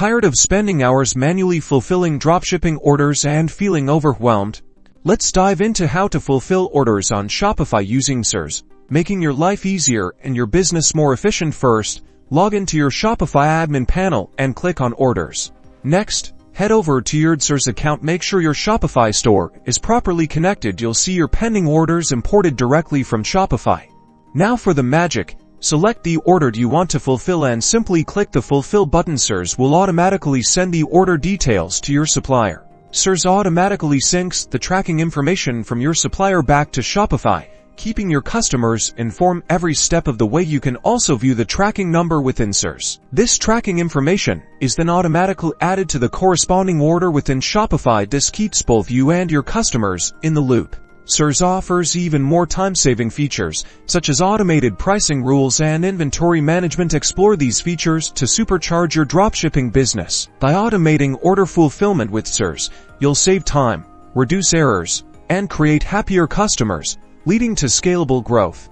Tired of spending hours manually fulfilling dropshipping orders and feeling overwhelmed? Let's dive into how to fulfill orders on Shopify using Dsers, making your life easier and your business more efficient. First, log into your Shopify admin panel and click on Orders. Next, head over to your DSers account. Make sure your Shopify store is properly connected. You'll see your pending orders imported directly from Shopify. Now for the magic. Select the order you want to fulfill and simply click the Fulfill button. Dsers will automatically send the order details to your supplier. Dsers automatically syncs the tracking information from your supplier back to Shopify, keeping your customers informed every step of the way. You can also view the tracking number within Dsers. This tracking information is then automatically added to the corresponding order within Shopify. This keeps both you and your customers in the loop. Dsers offers even more time-saving features, such as automated pricing rules and inventory management. Explore these features to supercharge your dropshipping business. By automating order fulfillment with Dsers, you'll save time, reduce errors, and create happier customers, leading to scalable growth.